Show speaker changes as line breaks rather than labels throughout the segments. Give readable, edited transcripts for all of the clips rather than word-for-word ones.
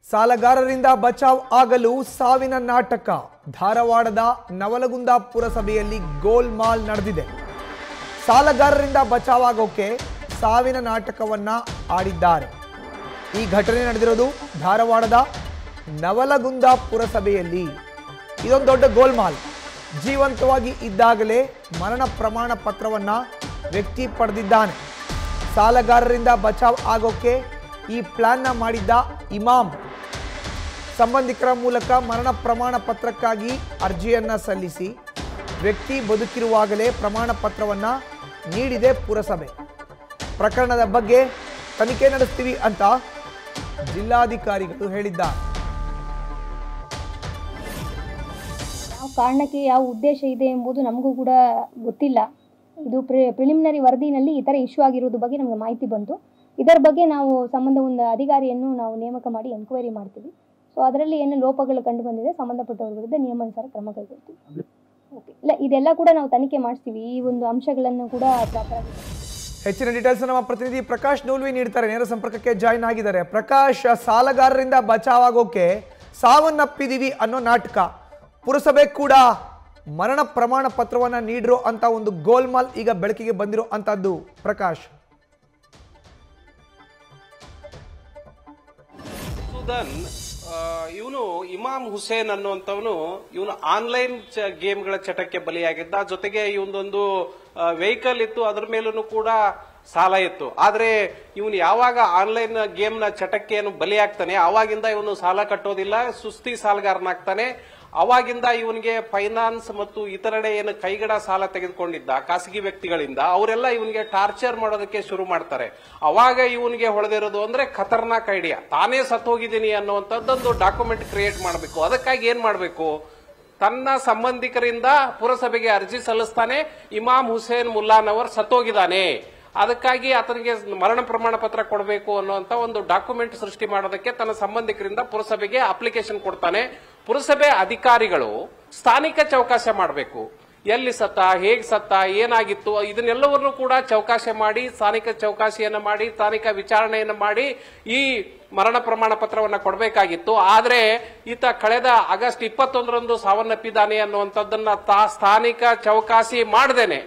ಸಾಲಗಾರರಿಂದ ಬಚಾವ್ ಆಗಲು ಸಾವಿನ ನಾಟಕ. ಧಾರವಾಡದ ನವಲಗುಂದ ಪುರಸಭೆಯಲ್ಲಿ ಗೋಲ್ಮಾಲ್ ನಡೆದಿದೆ. ಸಾಲಗಾರರಿಂದ ಬಚಾವ್ ಆಗೋಕೆ ಸಾವಿನ ನಾಟಕವನ್ನ ಆಡಿದ್ದಾರೆ. ಈ ಘಟನೆ ನಡೆದಿರೋದು ಧಾರವಾಡದ ನವಲಗುಂದ ಪುರಸಭೆಯಲ್ಲಿ. ಇದೊಂದು ದೊಡ್ಡ ಗೋಲ್ಮಾಲ್. ಜೀವಂತವಾಗಿ ಇದ್ದಾಗಲೇ ಮರಣ ಪ್ರಮಾಣ ಪತ್ರವನ್ನ ವ್ಯಕ್ತಿ ಪಡೆದಿದ್ದಾನೆ. ಸಾಲಗಾರರಿಂದ ಬಚಾವ್ ಆಗೋಕೆ ಈ ಪ್ಲಾನ್ನ ಮಾಡಿದ್ದ ಇಮಾಮ್ ಸಂಬಂಧಿಕರ ಮೂಲಕ ಮರಣ ಪ್ರಮಾಣ ಪತ್ರಕ್ಕಾಗಿ ಅರ್ಜಿಯನ್ನ ಸಲ್ಲಿಸಿ ವ್ಯಕ್ತಿ ಬದುಕಿರುವಾಗಲೇ ಪ್ರಮಾಣ ಪತ್ರವನ್ನ ನೀಡಿದೆ ಪುರಸಭೆ. ಪ್ರಕರಣದ ಬಗ್ಗೆ ತನಿಖೆ ನಡೆಸ್ತೀವಿ ಅಂತ ಜಿಲ್ಲಾಧಿಕಾರಿಗಳು ಹೇಳಿದ್ದಾರೆ.
ಯಾವ ಕಾರಣಕ್ಕೆ ಯಾವ ಉದ್ದೇಶ ಇದೆ ಎಂಬುದು ನಮಗೂ ಕೂಡ ಗೊತ್ತಿಲ್ಲ. ಇದು ಪ್ರಿಲಿಮಿನರಿ ವರದಿನಲ್ಲಿ ಈ ಥರ ಇಶ್ಯೂ ಆಗಿರೋದ್ರ ಬಗ್ಗೆ ನಮಗೆ ಮಾಹಿತಿ ಬಂತು. ಇದರ ಬಗ್ಗೆ ನಾವು ಸಂಬಂಧ ಒಂದು ಅಧಿಕಾರಿಯನ್ನು ನಾವು ನೇಮಕ ಮಾಡಿ ಎನ್ಕ್ವೈರಿ ಮಾಡ್ತೀವಿ. ಸೊ ಅದರಲ್ಲಿ ಏನು ಲೋಪಗಳು ಕಂಡು ಬಂದಿದೆ ಸಂಬಂಧಪಟ್ಟವ್ರ ವಿರುದ್ಧ ನಿಯಮಾನುಸಾರ ಕ್ರಮ ಕೈಗೊಳ್ತೀವಿ. ಓಕೆ, ಇಲ್ಲ ಇದೆಲ್ಲ ಕೂಡ ನಾವು ತನಿಖೆ ಮಾಡಿಸ್ತೀವಿ. ಈ ಒಂದು ಅಂಶಗಳನ್ನು ಕೂಡ ಪ್ರಾಪರ್ ಆಗಿ.
ಹೆಚ್ಚಿನ ಡೀಟೇಲ್ಸ್ ನಮ್ಮ ಪ್ರತಿನಿಧಿ ಪ್ರಕಾಶ್ ನೂಲ್ವಿ ನೀಡ್ತಾರೆ. ನೇರ ಸಂಪರ್ಕಕ್ಕೆ ಜಾಯಿನ್ ಆಗಿದ್ದಾರೆ. ಪ್ರಕಾಶ್, ಸಾಲಗಾರರಿಂದ ಬಚಾವ್ ಆಗೋಕೆ ಸಾವನ್ನಪ್ಪಿದೀವಿ ಅನ್ನೋ ನಾಟಕ, ಪುರಸಭೆ ಕೂಡ ಮರಣ ಪ್ರಮಾಣ ಪತ್ರವನ್ನ ನೀಡಿರೋ ಅಂತ ಒಂದು ಗೋಲ್ಮಾಲ್ ಈಗ ಬೆಳಕಿಗೆ ಬಂದಿರೋ ಅಂತದ್ದು. ಪ್ರಕಾಶ್,
ಇವನು ಇಮಾಮ್ ಹುಸೇನ್ ಅನ್ನುವಂಥವನು ಇವನು ಆನ್ಲೈನ್ ಗೇಮ್ಗಳ ಚಟಕ್ಕೆ ಬಲಿಯಾಗಿದ್ದ. ಜೊತೆಗೆ ಇವನದೊಂದು ವೆಹಿಕಲ್ ಇತ್ತು, ಅದ್ರ ಮೇಲೂ ಕೂಡ ಸಾಲ ಇತ್ತು. ಆದ್ರೆ ಇವನು ಯಾವಾಗ ಆನ್ಲೈನ್ ಗೇಮ್ನ ಚಟಕ್ಕೆ ಏನು ಬಲಿಯಾಗ್ತಾನೆ ಅವಾಗಿಂದ ಇವನು ಸಾಲ ಕಟ್ಟೋದಿಲ್ಲ, ಸುಸ್ತಿ ಸಾಲಗಾರನಾಗ್ತಾನೆ. ಅವಾಗಿಂದ ಇವನಿಗೆ ಫೈನಾನ್ಸ್ ಮತ್ತು ಇತರೆಡೆ ಏನು ಕೈಗಡ ಸಾಲ ತೆಗೆದುಕೊಂಡಿದ್ದ ಖಾಸಗಿ ವ್ಯಕ್ತಿಗಳಿಂದ ಅವರೆಲ್ಲ ಇವನಿಗೆ ಟಾರ್ಚರ್ ಮಾಡೋದಕ್ಕೆ ಶುರು ಮಾಡ್ತಾರೆ. ಅವಾಗ ಇವನಿಗೆ ಹೊಳೆದಿರೋದು ಅಂದ್ರೆ ಖತರ್ನಾಕ್ ಐಡಿಯಾ, ತಾನೇ ಸತ್ತೋಗಿದ್ದೀನಿ ಅನ್ನುವಂಥದ್ದೊಂದು ಡಾಕ್ಯುಮೆಂಟ್ ಕ್ರಿಯೇಟ್ ಮಾಡಬೇಕು. ಅದಕ್ಕಾಗಿ ಏನ್ ಮಾಡಬೇಕು, ತನ್ನ ಸಂಬಂಧಿಕರಿಂದ ಪುರಸಭೆಗೆ ಅರ್ಜಿ ಸಲ್ಲಿಸ್ತಾನೆ. ಇಮಾಮ್ ಹುಸೇನ್ ಮುಲ್ಲಾನವರ್ ಸತ್ತೋಗಿದ್ದಾನೆ, ಅದಕ್ಕಾಗಿ ಆತನಿಗೆ ಮರಣ ಪ್ರಮಾಣ ಪತ್ರ ಕೊಡಬೇಕು ಅನ್ನುವಂತ ಒಂದು ಡಾಕ್ಯುಮೆಂಟ್ ಸೃಷ್ಟಿ ಮಾಡೋದಕ್ಕೆ ತನ್ನ ಸಂಬಂಧಿಕರಿಂದ ಪುರಸಭೆಗೆ ಅಪ್ಲಿಕೇಶನ್ ಕೊಡ್ತಾನೆ. ಪುರಸಭೆ ಅಧಿಕಾರಿಗಳು ಸ್ಥಾನಿಕ ಚೌಕಾಸಿ ಮಾಡಬೇಕು. ಎಲ್ಲಿ ಸತ್ತ, ಹೇಗ್ ಸತ್ತ, ಏನಾಗಿತ್ತು, ಇದನ್ನೆಲ್ಲವನ್ನೂ ಕೂಡ ಚೌಕಾಸಿ ಮಾಡಿ, ಸ್ಥಾನಿಕ ಚೌಕಾಸಿಯನ್ನ ಮಾಡಿ, ಸ್ಥಾನಿಕ ವಿಚಾರಣೆಯನ್ನು ಮಾಡಿ ಈ ಮರಣ ಪ್ರಮಾಣ ಪತ್ರವನ್ನ ಕೊಡಬೇಕಾಗಿತ್ತು. ಆದ್ರೆ ಈತ ಕಳೆದ ಆಗಸ್ಟ್ 21ರಂದು ಸಾವನ್ನಪ್ಪಿದ್ದಾನೆ ಅನ್ನುವಂಥದ್ದನ್ನ ಸ್ಥಾನಿಕ ಚೌಕಾಸಿ ಮಾಡದೇನೆ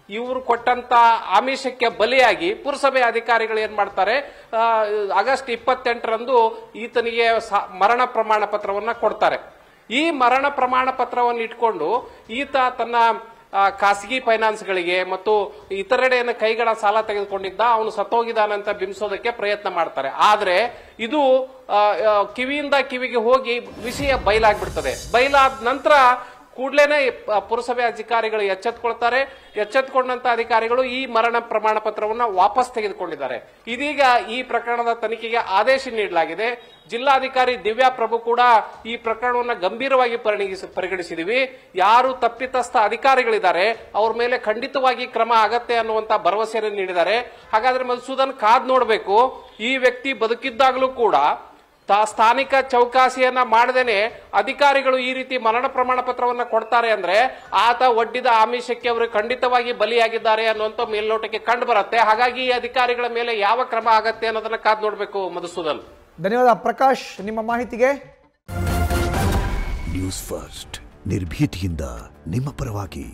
ಇವರು ಕೊಟ್ಟಂತ ಆಮಿಷಕ್ಕೆ ಬಲಿಯಾಗಿ ಪುರಸಭೆ ಅಧಿಕಾರಿಗಳು ಏನ್ ಮಾಡ್ತಾರೆ, ಆಗಸ್ಟ್ 28ರಂದು ಈತನಿಗೆ ಮರಣ ಪ್ರಮಾಣ ಪತ್ರವನ್ನ ಕೊಡ್ತಾರೆ. ಈ ಮರಣ ಪ್ರಮಾಣ ಪತ್ರವನ್ನು ಇಟ್ಕೊಂಡು ಈತ ತನ್ನ ಖಾಸಗಿ ಫೈನಾನ್ಸ್ಗಳಿಗೆ ಮತ್ತು ಇತರೆಡೆಯನ್ನು ಕೈಗಡ ಸಾಲ ತೆಗೆದುಕೊಂಡಿದ್ದ, ಅವನು ಸತ್ತೋಗಿದ್ದಾನಂತ ಬಿಂಬಿಸೋದಕ್ಕೆ ಪ್ರಯತ್ನ ಮಾಡ್ತಾರೆ. ಆದ್ರೆ ಇದು ಕಿವಿಯಿಂದ ಕಿವಿಗೆ ಹೋಗಿ ವಿಷಯ ಬಯಲಾಗ್ಬಿಡ್ತದೆ. ಬಯಲಾದ ನಂತರ ಕೂಡಲೇನೆ ಪುರಸಭೆ ಅಧಿಕಾರಿಗಳು ಎಚ್ಚೆತ್ಕೊಳ್ತಾರೆ. ಎಚ್ಚೆತ್ಕೊಂಡಂತ ಅಧಿಕಾರಿಗಳು ಈ ಮರಣ ಪ್ರಮಾಣ ಪತ್ರವನ್ನು ವಾಪಸ್ ತೆಗೆದುಕೊಂಡಿದ್ದಾರೆ. ಇದೀಗ ಈ ಪ್ರಕರಣದ ತನಿಖೆಗೆ ಆದೇಶ ನೀಡಲಾಗಿದೆ. ಜಿಲ್ಲಾಧಿಕಾರಿ ದಿವ್ಯಾ ಪ್ರಭು ಕೂಡ ಈ ಪ್ರಕರಣವನ್ನು ಗಂಭೀರವಾಗಿ ಪರಿಗಣಿಸಿದೀವಿ. ಯಾರು ತಪ್ಪಿತಸ್ಥ ಅಧಿಕಾರಿಗಳಿದ್ದಾರೆ ಅವ್ರ ಮೇಲೆ ಖಂಡಿತವಾಗಿ ಕ್ರಮ ಆಗತ್ತೆ ಅನ್ನುವಂತ ಭರವಸೆಯನ್ನು ನೀಡಿದ್ದಾರೆ. ಹಾಗಾದ್ರೆ ಮಧುಸೂದನ್, ಕಾದ್ ನೋಡಬೇಕು. ಈ ವ್ಯಕ್ತಿ ಬದುಕಿದ್ದಾಗಲೂ ಕೂಡ ಸ್ಥಾನಿಕ ಚೌಕಾಸಿಯನ್ನ ಮಾಡದೇನೆ ಅಧಿಕಾರಿಗಳು ಈ ರೀತಿ ಮರಣ ಪ್ರಮಾಣ ಪತ್ರವನ್ನ ಕೊಡ್ತಾರೆ ಅಂದ್ರೆ ಆತ ಒಡ್ಡಿದ ಆಮಿಷಕ್ಕೆ ಅವರು ಖಂಡಿತವಾಗಿ ಬಲಿಯಾಗಿದ್ದಾರೆ ಅನ್ನುವಂತ ಮೇಲ್ನೋಟಕ್ಕೆ ಕಂಡು ಬರುತ್ತೆ. ಹಾಗಾಗಿ ಈ ಅಧಿಕಾರಿಗಳ ಮೇಲೆ ಯಾವ ಕ್ರಮ ಆಗತ್ತೆ ಅನ್ನೋದನ್ನ ಕಾದ್ ನೋಡಬೇಕು. ಮಧುಸೂದನ್,
ಧನ್ಯವಾದ ಪ್ರಕಾಶ್ ನಿಮ್ಮ ಮಾಹಿತಿಗೆ.
ನ್ಯೂಸ್ ಫಸ್ಟ್, ನಿರ್ಭೀತಿಯಿಂದ ನಿಮ್ಮ ಪರವಾಗಿ.